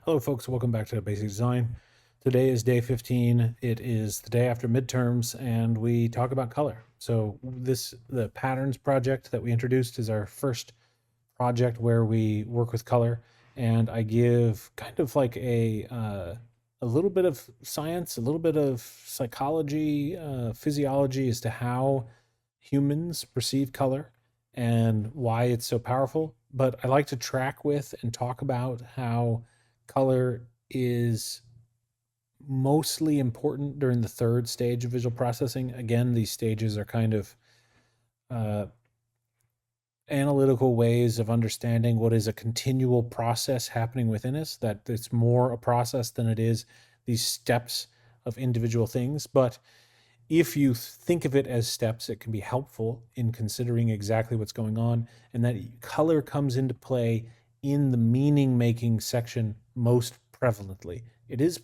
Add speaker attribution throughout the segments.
Speaker 1: Hello folks, welcome back to Basic Design. Today is day 15. It is the day after midterms and we talk about color. So the patterns project that we introduced is our first project where we work with color, and I give kind of like a little bit of science, a little bit of psychology, physiology as to how humans perceive color and why it's so powerful. But I like to track with and talk about how color is mostly important during the third stage of visual processing. Again, these stages are kind of uh, analytical ways of understanding what is a continual process happening within us, that it's more a process than it is these steps of individual things. But if you think of it as steps, it can be helpful in considering exactly what's going on, and that color comes into play in the meaning making section most prevalently. It is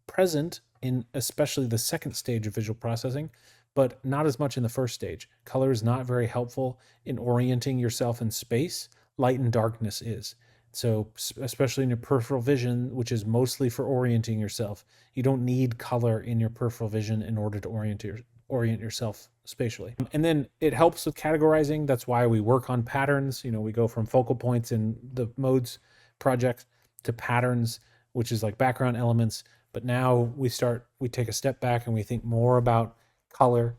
Speaker 1: present in especially the second stage of visual processing, but not as much in the first stage. Color is not very helpful in orienting yourself in space. Light and darkness is. So, especially in your peripheral vision, which is mostly for orienting yourself, you don't need color in your peripheral vision in order to orient yourself spatially. And then it helps with categorizing. That's why we work on patterns. We go from focal points in the modes project to patterns, which is like background elements. But now we take a step back and we think more about color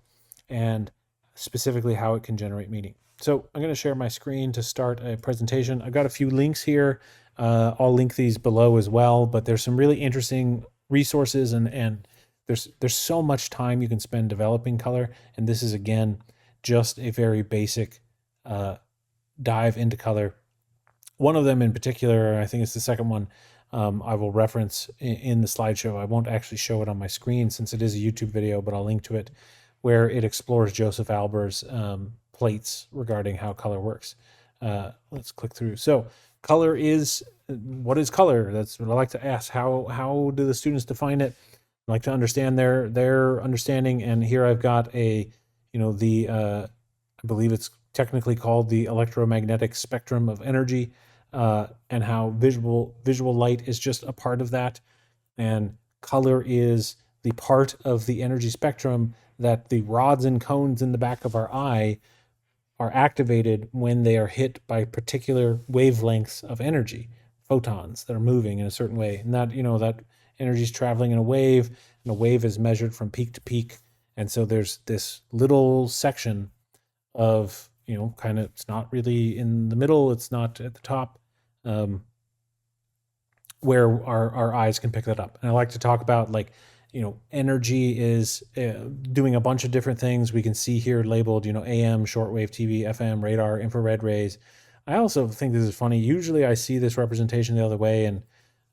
Speaker 1: and specifically how it can generate meaning. So I'm going to share my screen to start a presentation. I've got a few links here. I'll link these below as well, but there's some really interesting resources, and there's so much time you can spend developing color. And this is, again, just a very basic dive into color. One of them in particular, I think it's the second one, I will reference in the slideshow. I won't actually show it on my screen since it is a YouTube video, but I'll link to it, where it explores Joseph Albers' plates regarding how color works. Let's click through. So what is color? That's what I like to ask. How do the students define it? I like to understand their understanding. And here I've got I believe it's technically called the electromagnetic spectrum of energy, and how visual light is just a part of that, and color is the part of the energy spectrum that the rods and cones in the back of our eye are activated when they are hit by particular wavelengths of energy, photons that are moving in a certain way, and that energy is traveling in a wave, and a wave is measured from peak to peak. And so there's this little section of kind of, it's not really in the middle, it's not at the top, where our eyes can pick that up. And I like to talk about, energy is doing a bunch of different things. We can see here labeled, AM, shortwave TV, FM, radar, infrared rays. I also think this is funny. Usually I see this representation the other way, and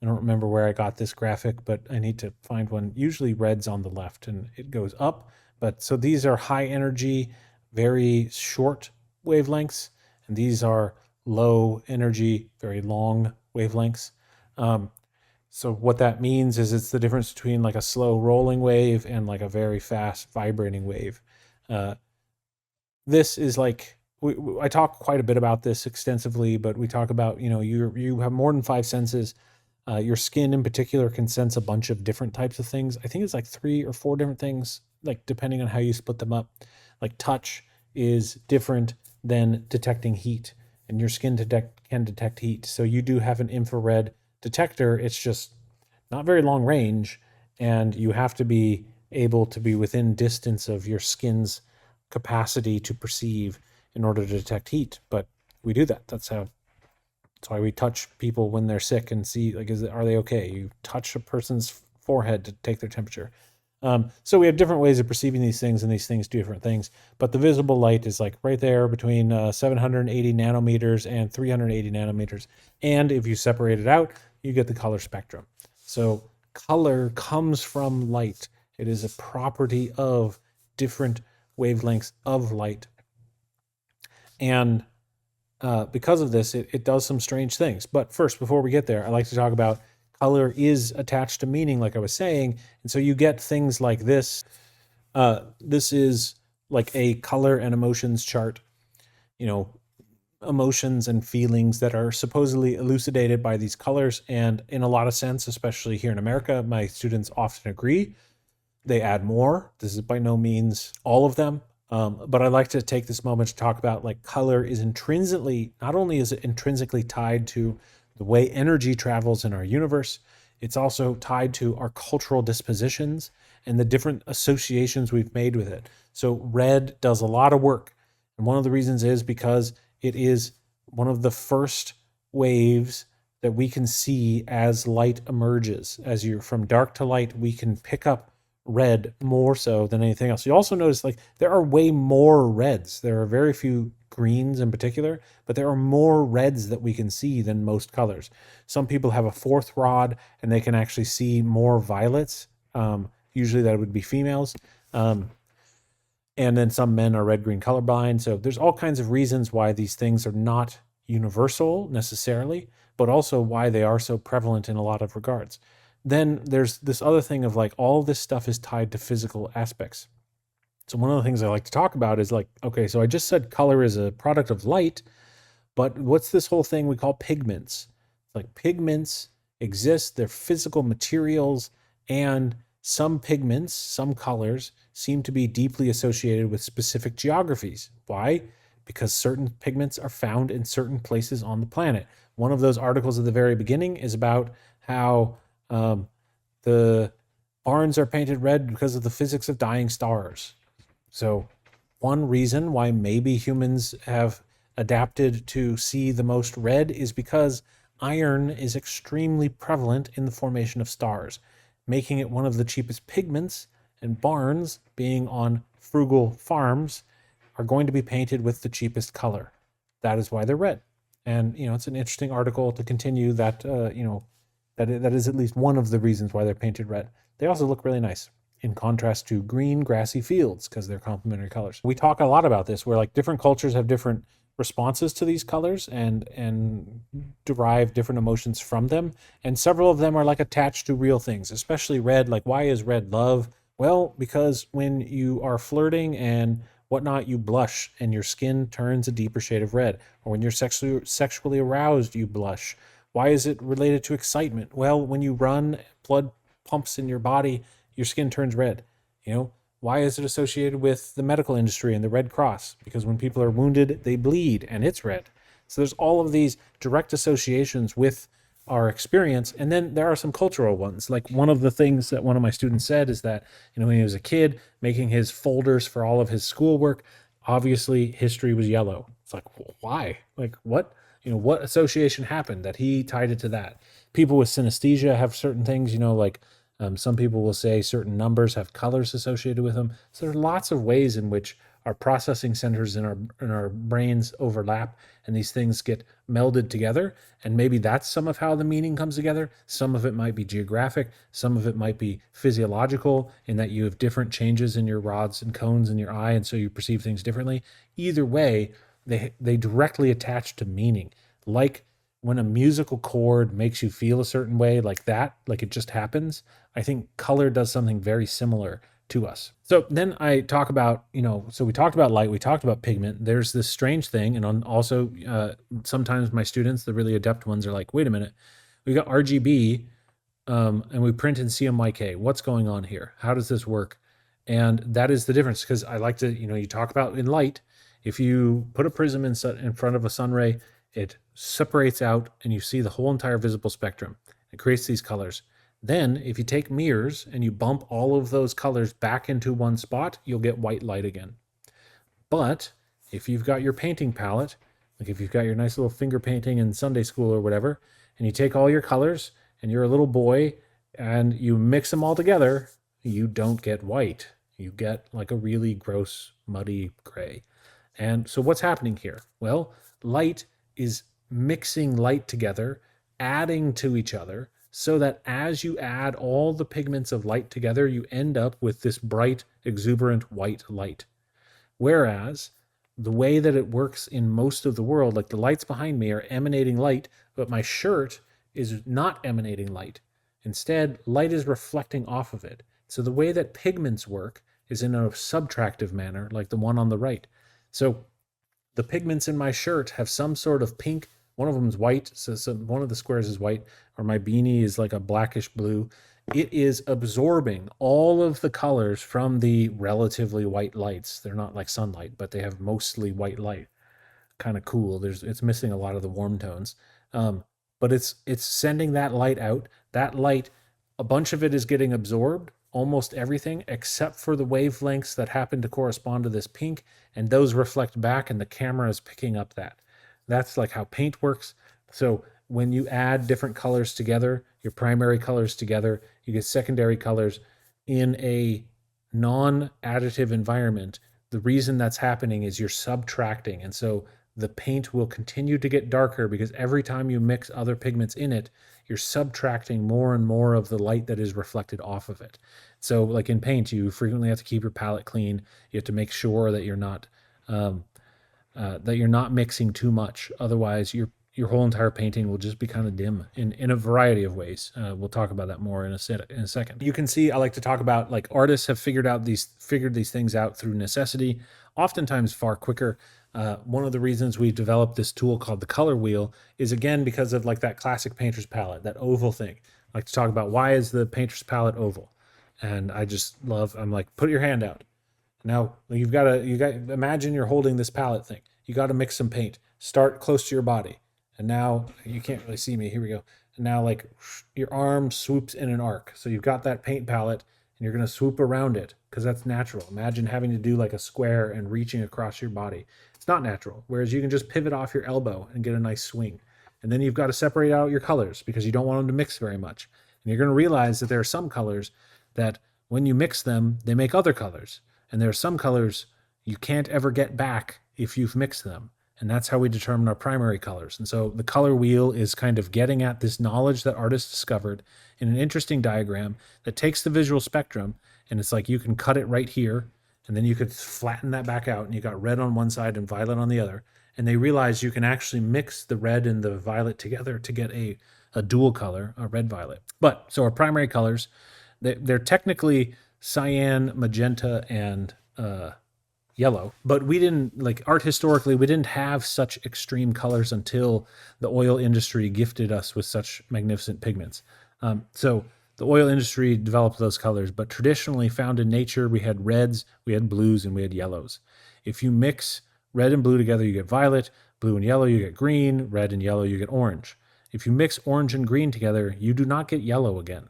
Speaker 1: I don't remember where I got this graphic, but I need to find one. Usually red's on the left and it goes up. But so these are high energy, very short wavelengths, and these are low energy, very long wavelengths. So what that means is it's the difference between like a slow rolling wave and like a very fast vibrating wave. This is like, I talk quite a bit about this extensively, but we talk about, you have more than five senses. Your skin in particular can sense a bunch of different types of things. I think it's like 3 or 4 different things, like depending on how you split them up. Like touch is different than detecting heat, and your skin can detect heat. So you do have an infrared detector. It's just not very long range, and you have to be able to be within distance of your skin's capacity to perceive in order to detect heat. But we do that. That's why we touch people when they're sick and see, like, are they okay? You touch a person's forehead to take their temperature. So we have different ways of perceiving these things, and these things do different things. But the visible light is like right there between 780 nanometers and 380 nanometers. And if you separate it out, you get the color spectrum. So color comes from light. It is a property of different wavelengths of light. And because of this, it does some strange things. But first, before we get there, I like to talk about color is attached to meaning, like I was saying. And so you get things like this. This is like a color and emotions chart. emotions and feelings that are supposedly elucidated by these colors. And in a lot of sense, especially here in America, my students often agree. They add more. This is by no means all of them. But I'd like to take this moment to talk about like color is intrinsically, not only is it intrinsically tied to the way energy travels in our universe, it's also tied to our cultural dispositions and the different associations we've made with it. So red does a lot of work. And one of the reasons is because it is one of the first waves that we can see as light emerges. As you're from dark to light, we can pick up red more so than anything else. You also notice like there are way more reds. There are very few greens in particular, but there are more reds that we can see than most colors. Some people have a fourth rod and they can actually see more violets. Usually that would be females. And then some men are red-green colorblind. So there's all kinds of reasons why these things are not universal necessarily, but also why they are so prevalent in a lot of regards. Then there's this other thing of like all this stuff is tied to physical aspects. So one of the things I like to talk about is like, okay, so I just said color is a product of light, but what's this whole thing we call pigments? Like pigments exist, they're physical materials, and some pigments, some colors seem to be deeply associated with specific geographies. Why? Because certain pigments are found in certain places on the planet. One of those articles at the very beginning is about how the barns are painted red because of the physics of dying stars. So one reason why maybe humans have adapted to see the most red is because iron is extremely prevalent in the formation of stars, making it one of the cheapest pigments, and barns, being on frugal farms, are going to be painted with the cheapest color. That is why they're red. And, it's an interesting article to continue that, that is at least one of the reasons why they're painted red. They also look really nice in contrast to green grassy fields because they're complementary colors. We talk a lot about this where like different cultures have different responses to these colors and derive different emotions from them, and several of them are like attached to real things, especially red. Like, why is red love? Well, because when you are flirting and whatnot, you blush and your skin turns a deeper shade of red. Or when you're sexually aroused, you blush. Why is it related to excitement? Well, when you run, blood pumps in your body, your skin turns red. Why is it associated with the medical industry and the Red Cross? Because when people are wounded, they bleed and it's red. So there's all of these direct associations with our experience. And then there are some cultural ones. Like one of the things that one of my students said is that, when he was a kid making his folders for all of his schoolwork, obviously history was yellow. It's like, why? Like what? What association happened that he tied it to that? People with synesthesia have certain things, like some people will say certain numbers have colors associated with them. So there are lots of ways in which our processing centers in our brains overlap and these things get melded together. And maybe that's some of how the meaning comes together. Some of it might be geographic. Some of it might be physiological in that you have different changes in your rods and cones in your eye. And so you perceive things differently. Either way, they directly attach to meaning. Like when a musical chord makes you feel a certain way like that, like it just happens, I think color does something very similar to us. So then I talk about, so we talked about light, we talked about pigment. There's this strange thing. And also sometimes my students, the really adept ones, are like, wait a minute, we got RGB and we print in CMYK. What's going on here? How does this work? And that is the difference, because I like to, you talk about in light, if you put a prism in front of a sun ray, it separates out and you see the whole entire visible spectrum. It creates these colors. Then if you take mirrors and you bump all of those colors back into one spot, you'll get white light again. But if you've got your painting palette, like if you've got your nice little finger painting in Sunday school or whatever, and you take all your colors and you're a little boy and you mix them all together, you don't get white. You get like a really gross, muddy gray. And so what's happening here? Well, light is mixing light together, adding to each other, so that as you add all the pigments of light together, you end up with this bright, exuberant white light. Whereas the way that it works in most of the world, like the lights behind me are emanating light, but my shirt is not emanating light. Instead, light is reflecting off of it. So the way that pigments work is in a subtractive manner, like the one on the right. So the pigments in my shirt have some sort of pink. One of them is white, so one of the squares is white, or my beanie is like a blackish blue. It is absorbing all of the colors from the relatively white lights. They're not like sunlight, but they have mostly white light. Kind of cool. It's missing a lot of the warm tones, um, but it's sending that light out. That light, a bunch of it is getting absorbed, almost everything except for the wavelengths that happen to correspond to this pink, and those reflect back, and the camera is picking up that. That's like how paint works. So when you add different colors together, your primary colors together, you get secondary colors in a non-additive environment. The reason that's happening is you're subtracting, and so the paint will continue to get darker because every time you mix other pigments in it, you're subtracting more and more of the light that is reflected off of it. So like in paint, you frequently have to keep your palette clean. You have to make sure that um, you're not mixing too much. Otherwise, your whole entire painting will just be kind of dim in a variety of ways. We'll talk about that more in a second. You can see I like to talk about like artists have figured these things out through necessity, oftentimes far quicker. One of the reasons we've developed this tool called the color wheel is again because of like that classic painter's palette, that oval thing. I like to talk about why is the painter's palette oval, and I'm like, put your hand out. Now you got imagine you're holding this palette thing. You got to mix some paint. Start close to your body, and now you can't really see me. Here we go. And now like your arm swoops in an arc. So you've got that paint palette, and you're gonna swoop around it because that's natural. Imagine having to do like a square and reaching across your body. It's not natural. Whereas you can just pivot off your elbow and get a nice swing. And then you've got to separate out your colors because you don't want them to mix very much. And you're going to realize that there are some colors that when you mix them, they make other colors. And there are some colors you can't ever get back if you've mixed them. And that's how we determine our primary colors. And so the color wheel is kind of getting at this knowledge that artists discovered in an interesting diagram that takes the visual spectrum, and it's like you can cut it right here, and then you could flatten that back out, and you got red on one side and violet on the other. And they realized you can actually mix the red and the violet together to get a dual color, a red-violet. But so our primary colors, they're technically cyan, magenta, and yellow, but we didn't like art historically. We didn't have such extreme colors until the oil industry gifted us with such magnificent pigments. So the oil industry developed those colors, but traditionally found in nature, we had reds, we had blues, and we had yellows. If you mix red and blue together, you get violet. Blue and yellow, you get green. Red and yellow, you get orange. If you mix orange and green together, you do not get yellow again.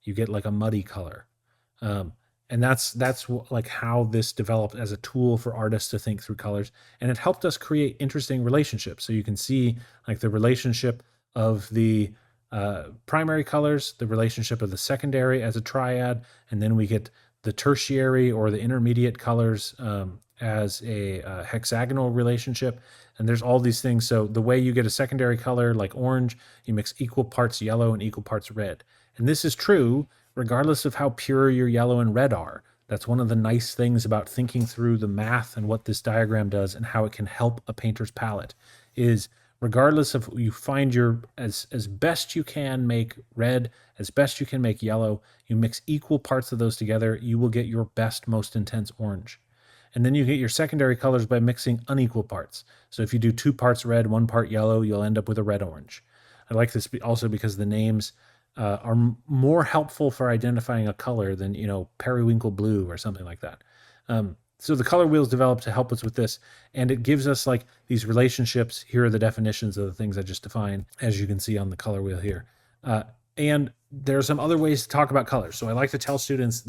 Speaker 1: You get like a muddy color. And that's like how this developed as a tool for artists to think through colors, and it helped us create interesting relationships. So you can see like the relationship of the primary colors, the relationship of the secondary as a triad, and then we get the tertiary or the intermediate colors as a hexagonal relationship. And there's all these things. So the way you get a secondary color like orange, you mix equal parts yellow and equal parts red. And this is true regardless of how pure your yellow and red are. That's one of the nice things about thinking through the math and what this diagram does and how it can help a painter's palette is regardless of you find your as best you can make red, as best you can make yellow, you mix equal parts of those together, you will get your best, most intense orange. And then you get your secondary colors by mixing unequal parts. So if you do 2 parts red, 1 part yellow, you'll end up with a red-orange. I like this also because the names are more helpful for identifying a color than, periwinkle blue or something like that. So the color wheel's developed to help us with this, and it gives us like these relationships. Here are the definitions of the things I just defined, as you can see on the color wheel here. And there are some other ways to talk about colors. So I like to tell students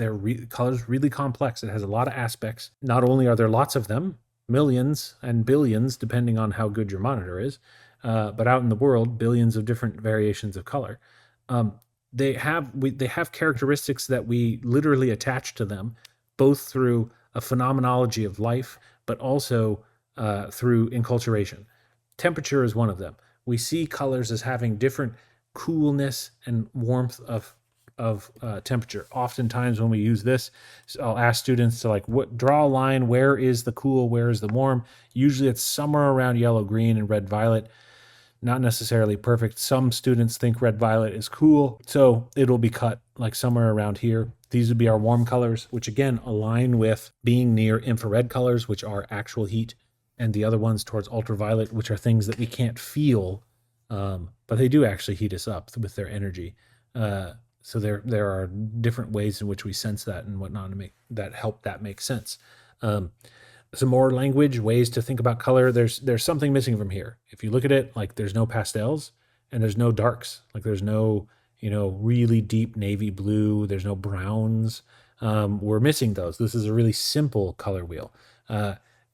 Speaker 1: color's really complex. It has a lot of aspects. Not only are there lots of them, millions and billions, depending on how good your monitor is, but out in the world, billions of different variations of color. They have characteristics that we literally attach to them, both through a phenomenology of life, but also through enculturation. Temperature is one of them. We see colors as having different coolness and warmth of temperature. Oftentimes when we use this, I'll ask students to draw a line. Where is the cool? Where is the warm? Usually it's somewhere around yellow, green, and red, violet. Not necessarily perfect. Some students think red, violet is cool, so it'll be cut like somewhere around here. These would be our warm colors, which again align with being near infrared colors, which are actual heat. and the other ones towards ultraviolet, which are things that we can't feel, but they do actually heat us up with their energy. So there are different ways in which we sense that and whatnot to make that help that make sense. Some more language, ways to think about color. There's something missing from here. If you look at it, like there's no pastels and there's no darks. Like there's no, really deep navy blue. There's no browns. We're missing those. This is a really simple color wheel.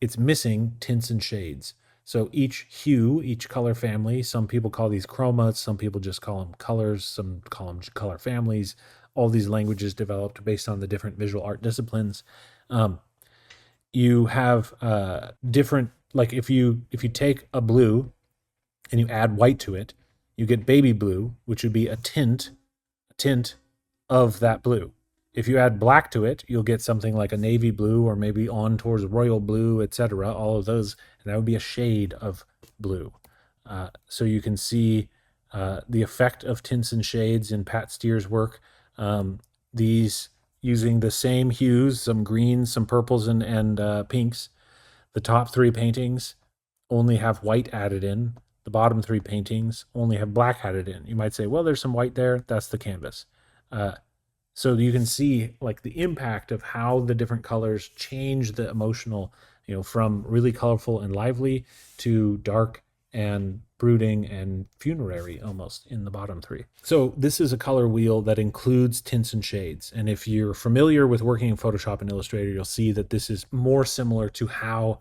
Speaker 1: It's missing tints and shades. So each hue, each color family, some people call these chromas, some people just call them colors, some call them color families. All these languages developed based on the different visual art disciplines. You have different, like if you take a blue and you add white to it, you get baby blue, which would be a tint of that blue. If you add black to it, you'll get something like a navy blue or maybe on towards royal blue, etc. All of those, and that would be a shade of blue. So you can see the effect of tints and shades in Pat Steer's work. These using the same hues, some greens, some purples, and pinks. The top three paintings only have white added in. The bottom three paintings only have black added in. You might say, well, there's some white there. That's the canvas. So you can see like the impact of how the different colors change the emotional, from really colorful and lively to dark and brooding and funerary almost in the bottom three. So this is a color wheel that includes tints and shades. And if you're familiar with working in Photoshop and Illustrator, you'll see that this is more similar to how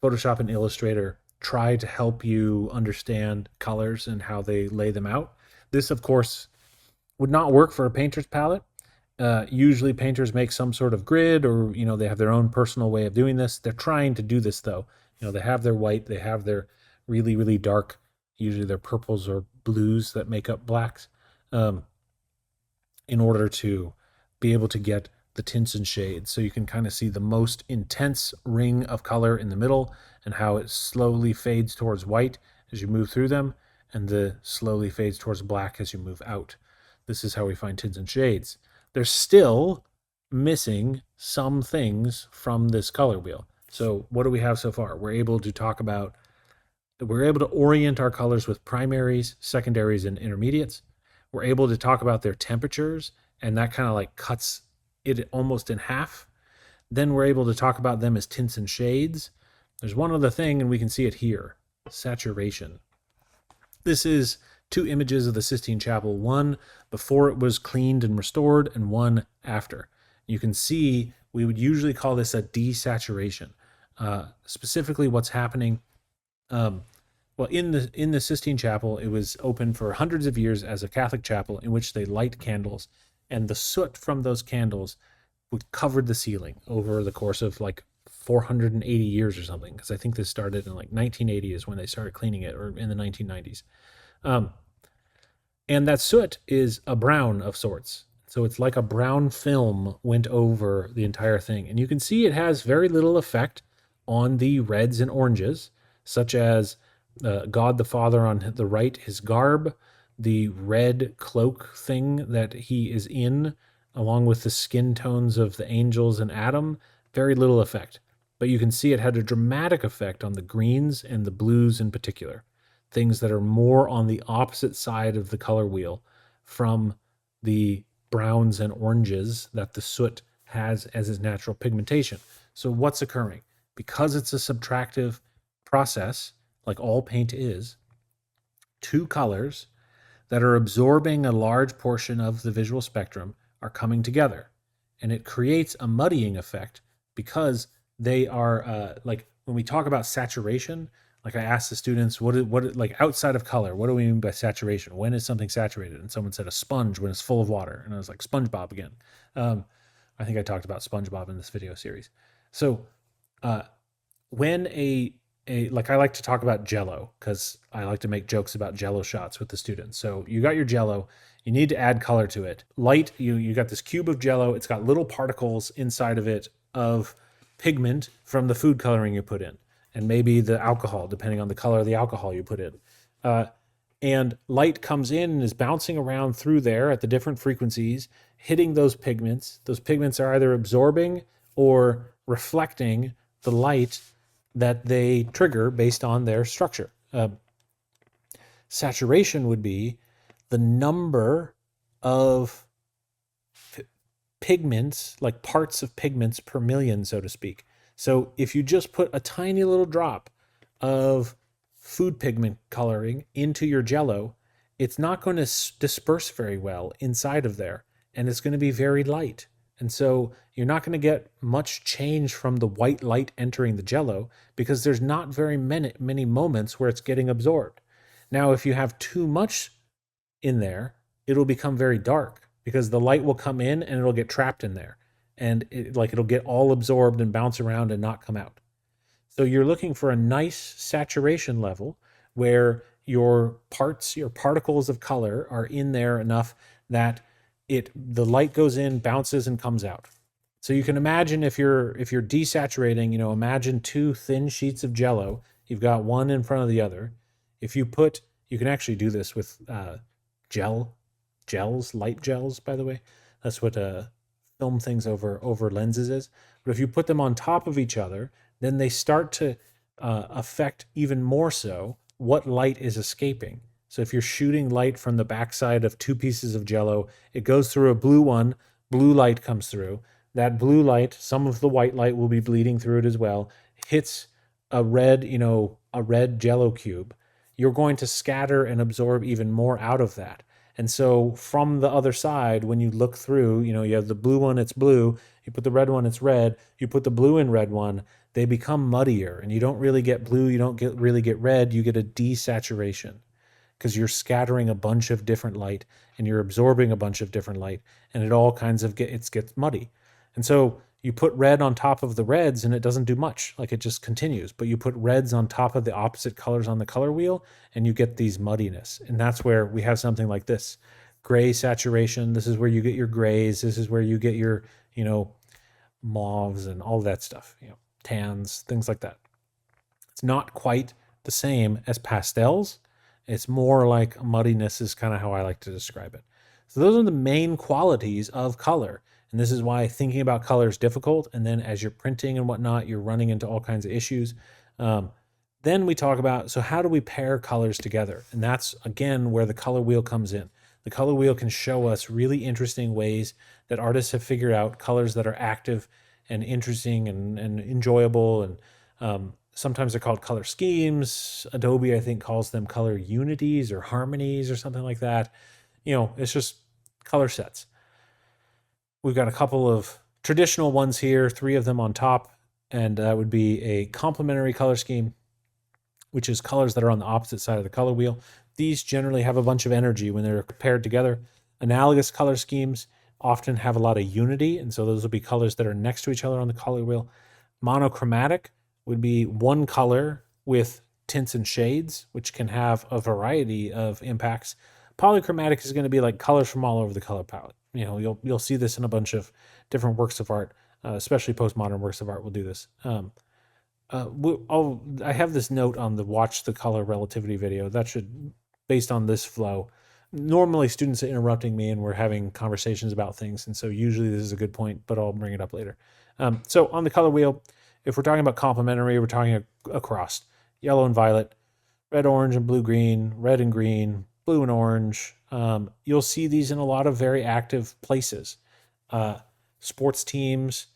Speaker 1: Photoshop and Illustrator try to help you understand colors and how they lay them out. This, of course, would not work for a painter's palette. Usually painters make some sort of grid or, they have their own personal way of doing this. They're trying to do this though. They have their white, they have their really, really dark, usually they're purples or blues that make up blacks, in order to be able to get the tints and shades. So you can kind of see the most intense ring of color in the middle and how it slowly fades towards white as you move through them, and the slowly fades towards black as you move out. This is how we find tints and shades. They're still missing some things from this color wheel. So what do we have so far? We're able to orient our colors with primaries, secondaries, and intermediates. We're able to talk about their temperatures, and that kind of like cuts it almost in half. Then we're able to talk about them as tints and shades. There's one other thing, and we can see it here: saturation. This is two images of the Sistine Chapel, one before it was cleaned and restored and one after. You can see we would usually call this a desaturation. Specifically what's happening, well, in the Sistine Chapel, it was open for hundreds of years as a Catholic chapel in which they light candles, and the soot from those candles would cover the ceiling over the course of like 480 years or something, because I think this started in like 1980 is when they started cleaning it, or in the 1990s. And that soot is a brown of sorts. So it's like a brown film went over the entire thing. And you can see it has very little effect on the reds and oranges, such as God the Father on the right, his garb, the red cloak thing that he is in, along with the skin tones of the angels and Adam. Very little effect. But you can see it had a dramatic effect on the greens and the blues in particular. Things that are more on the opposite side of the color wheel from the browns and oranges that the soot has as its natural pigmentation. So what's occurring? Because it's a subtractive process, like all paint is, two colors that are absorbing a large portion of the visual spectrum are coming together. And it creates a muddying effect because they are, like when we talk about saturation, like I asked the students, what like outside of color, what do we mean by saturation? When is something saturated? And someone said a sponge when it's full of water. And I was like, SpongeBob again. I think I talked about SpongeBob in this video series. So when like I like to talk about Jell-O because I like to make jokes about Jell-O shots with the students. So you got your Jell-O, you need to add color to it. Light, you got this cube of Jell-O. It's got little particles inside of it of pigment from the food coloring you put in, and maybe the alcohol, depending on the color of the alcohol you put in. And light comes in and is bouncing around through there at the different frequencies, hitting those pigments. Those pigments are either absorbing or reflecting the light that they trigger based on their structure. Saturation would be the number of pigments, like parts of pigments per million, so to speak. So if you just put a tiny little drop of food pigment coloring into your Jello, it's not going to disperse very well inside of there, and it's going to be very light. And so you're not going to get much change from the white light entering the Jello because there's not very many moments where it's getting absorbed. Now, if you have too much in there, it'll become very dark because the light will come in and it'll get trapped in there, and it'll get all absorbed and bounce around and not come out. So you're looking for a nice saturation level where your particles of color are in there enough that the light goes in, bounces, and comes out. So you can imagine if you're desaturating, imagine two thin sheets of Jello. You've got one in front of the other. You can actually do this with gels, light gels, by the way. That's what film things over lenses is. But if you put them on top of each other, then they start to affect even more so what light is escaping. So if you're shooting light from the backside of two pieces of Jello, it goes through a blue one, blue light comes through. That blue light, some of the white light will be bleeding through it as well, hits a red Jello cube. You're going to scatter and absorb even more out of that. And so from the other side, when you look through, you have the blue one, it's blue. You put the red one, it's red. You put the blue and red one, they become muddier, and you don't really get blue. You don't really get red. You get a desaturation because you're scattering a bunch of different light and you're absorbing a bunch of different light, and it all kinds of gets muddy. And so you put red on top of the reds and it doesn't do much. Like, it just continues. But you put reds on top of the opposite colors on the color wheel and you get these muddiness. And that's where we have something like this. Gray saturation. This is where you get your grays. This is where you get your, mauves and all that stuff, tans, things like that. It's not quite the same as pastels. It's more like muddiness is kind of how I like to describe it. So those are the main qualities of color. And this is why thinking about color is difficult. And then as you're printing and whatnot, you're running into all kinds of issues. Then we talk about, so how do we pair colors together? And that's, again, where the color wheel comes in. The color wheel can show us really interesting ways that artists have figured out colors that are active and interesting and enjoyable. And sometimes they're called color schemes. Adobe, I think, calls them color unities or harmonies or something like that. It's just color sets. We've got a couple of traditional ones here, 3 of them on top, and that would be a complementary color scheme, which is colors that are on the opposite side of the color wheel. These generally have a bunch of energy when they're paired together. Analogous color schemes often have a lot of unity, and so those will be colors that are next to each other on the color wheel. Monochromatic would be one color with tints and shades, which can have a variety of impacts. Polychromatic is going to be like colors from all over the color palette. You'll see this in a bunch of different works of art, especially postmodern works of art will do this. I have this note on the watch the color relativity video that should, based on this flow. Normally students are interrupting me and we're having conversations about things, and so usually this is a good point, but I'll bring it up later. So on the color wheel, if we're talking about complementary, we're talking across yellow and violet, red, orange, and blue, green, red and green, blue and orange. You'll see these in a lot of very active places. Sports teams,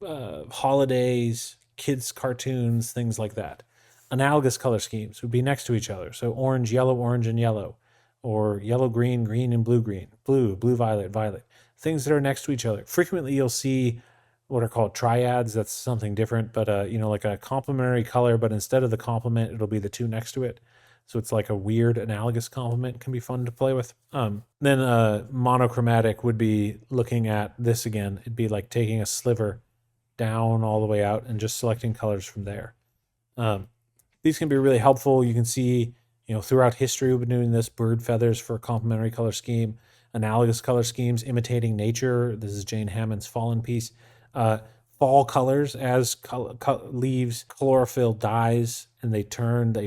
Speaker 1: holidays, kids' cartoons, things like that. Analogous color schemes would be next to each other. So orange, and yellow, or yellow, green, green, and blue, green, blue, violet, violet. Things that are next to each other. Frequently, you'll see what are called triads. That's something different, but like a complementary color, but instead of the complement, it'll be the 2 next to it. So it's like a weird analogous complement, can be fun to play with. Then monochromatic would be looking at this again. It'd be like taking a sliver down all the way out and just selecting colors from there. These can be really helpful. You can see, throughout history, we've been doing this. Bird feathers for a complementary color scheme. Analogous color schemes, imitating nature. This is Jane Hammond's Fallen piece. Fall colors, as leaves, chlorophyll dies, and they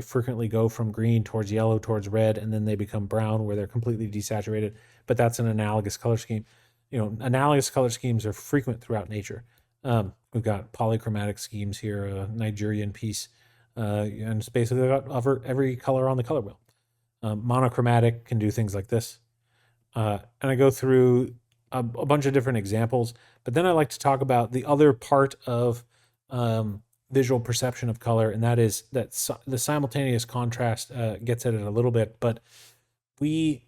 Speaker 1: frequently go from green towards yellow towards red, and then they become brown where they're completely desaturated. But that's an analogous color scheme. Analogous color schemes are frequent throughout nature. We've got polychromatic schemes here, a Nigerian piece, and it's basically got every color on the color wheel. Monochromatic can do things like this. And I go through a bunch of different examples, but then I like to talk about the other part of visual perception of color, and that is that the simultaneous contrast gets at it a little bit, but the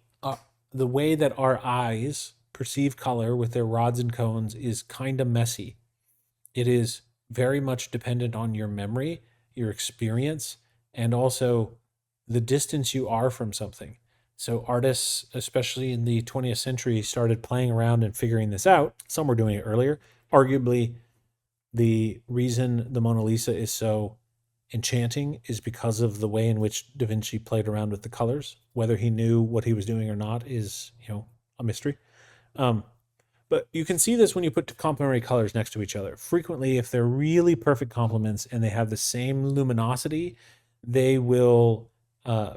Speaker 1: way that our eyes perceive color with their rods and cones is kind of messy. It is very much dependent on your memory, your experience, and also the distance you are from something. So artists, especially in the 20th century, started playing around and figuring this out. Some were doing it earlier. Arguably, the reason the Mona Lisa is so enchanting is because of the way in which Da Vinci played around with the colors. Whether he knew what he was doing or not is, a mystery. But you can see this when you put complementary colors next to each other. Frequently, if they're really perfect complements and they have the same luminosity, they will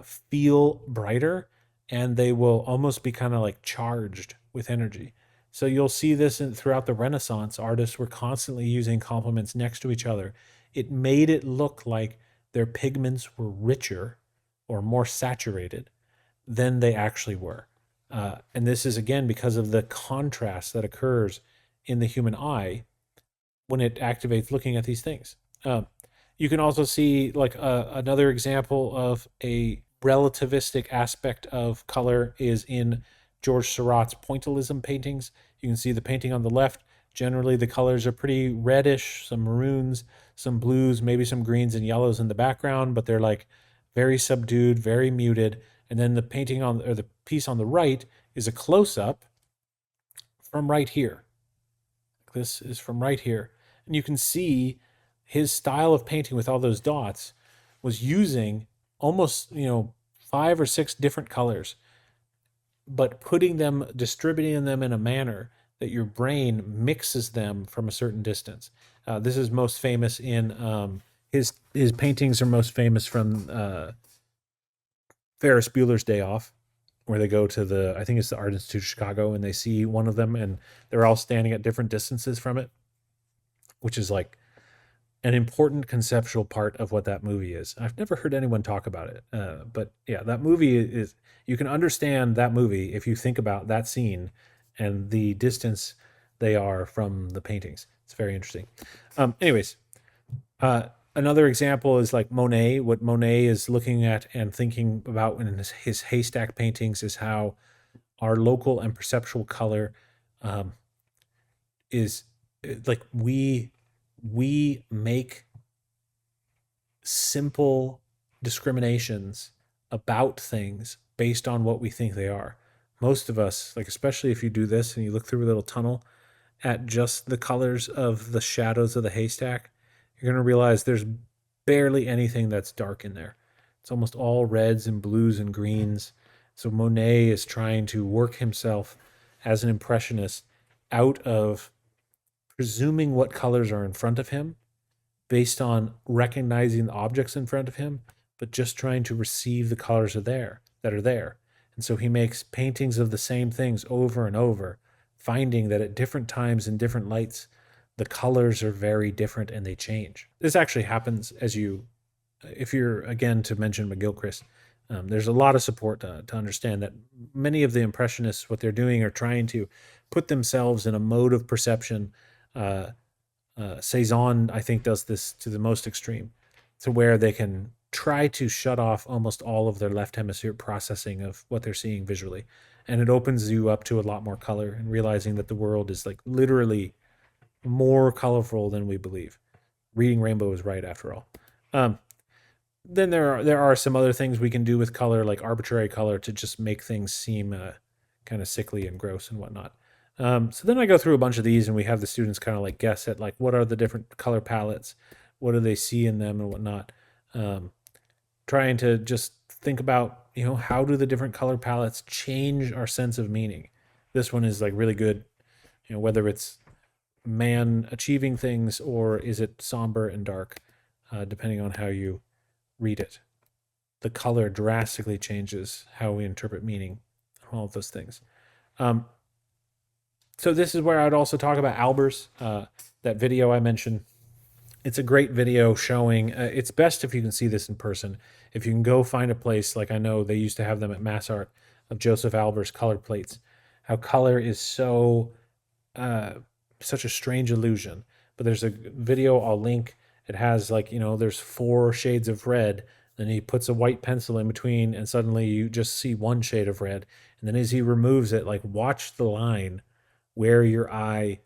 Speaker 1: feel brighter and they will almost be kind of like charged with energy. So you'll see this throughout the Renaissance. Artists were constantly using complements next to each other. It made it look like their pigments were richer or more saturated than they actually were. And this is again because of the contrast that occurs in the human eye when it activates looking at these things. You can also see like another example of a relativistic aspect of color is in George Seurat's pointillism paintings. You can see the painting on the left. Generally, the colors are pretty reddish, some maroons, some blues, maybe some greens and yellows in the background, but they're like very subdued, very muted. And then the painting on, or the piece on the right, is a close up from right here. This is from right here. And you can see his style of painting with all those dots was using almost, 5 or 6 different colors, but distributing them in a manner that your brain mixes them from a certain distance. This is most famous in his paintings are most famous from Ferris Bueller's Day Off, where they go to I think it's the Art Institute of Chicago, and they see one of them, and they're all standing at different distances from it, which is like an important conceptual part of what that movie is. I've never heard anyone talk about it, but yeah, that movie is. You can understand that movie if you think about that scene and the distance they are from the paintings. It's very interesting. Anyways, another example is like Monet. What Monet is looking at and thinking about in his haystack paintings is how our local and perceptual color is like we make simple discriminations about things based on what we think they are. Most of us, like especially if you do this and you look through a little tunnel at just the colors of the shadows of the haystack, you're going to realize there's barely anything that's dark in there. It's almost all reds and blues and greens. So Monet is trying to work himself as an impressionist out of presuming what colors are in front of him based on recognizing the objects in front of him, but just trying to receive the colors that are there. And so he makes paintings of the same things over and over, finding that at different times in different lights, the colors are very different and they change. This actually happens if you're, again, to mention McGilchrist, there's a lot of support to understand that many of the Impressionists, what they're doing are trying to put themselves in a mode of perception. Cezanne, I think, does this to the most extreme, to where they can try to shut off almost all of their left hemisphere processing of what they're seeing visually. And it opens you up to a lot more color and realizing that the world is like literally more colorful than we believe. Reading rainbow is right after all. Then there are some other things we can do with color, like arbitrary color, to just make things seem kind of sickly and gross and whatnot. So then I go through a bunch of these, and we have the students kind of like guess at like what are the different color palettes, what do they see in them and whatnot. Trying to just think about how do the different color palettes change our sense of meaning. This one is like really good, whether it's man achieving things or is it somber and dark, depending on how you read it. The color drastically changes how we interpret meaning, all of those things. So this is where I'd also talk about Albers. that video I mentioned. It's a great video showing, it's best if you can see this in person. If you can go find a place, like I know they used to have them at MassArt, of Joseph Albers color plates, how color is uh, such a strange illusion. But there's a video I'll link. It has, like, there's 4 shades of red. Then he puts a white pencil in between, and suddenly you just see 1 shade of red. And then as he removes it, like, watch the line where your eye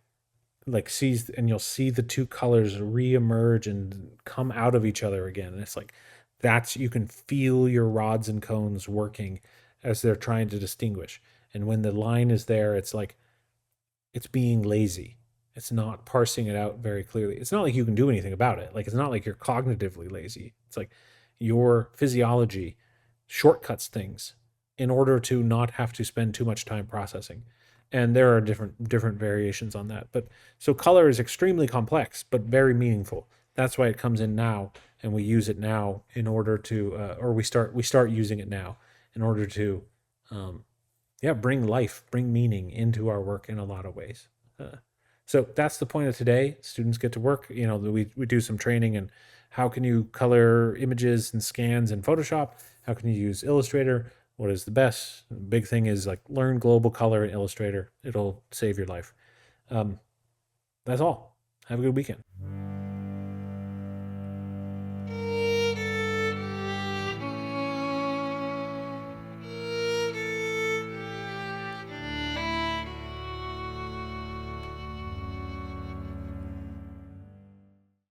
Speaker 1: like sees, and you'll see the two colors reemerge and come out of each other again. And it's like, that's, you can feel your rods and cones working as they're trying to distinguish. And when the line is there, it's like, it's being lazy. It's not parsing it out very clearly. It's not like you can do anything about it. Like, it's not like you're cognitively lazy. It's like your physiology shortcuts things in order to not have to spend too much time processing. And there are different variations on that. But so color is extremely complex, but very meaningful. That's why it comes in now, and we use it now in order to, or we start using it now in order to, um, yeah, bring life, bring meaning into our work in a lot of ways. So that's the point of today. Students get to work. We do some training and how can you color images and scans in Photoshop? How can you use Illustrator? What is the best? The big thing is, like, learn global color in Illustrator. It'll save your life. That's all. Have a good weekend.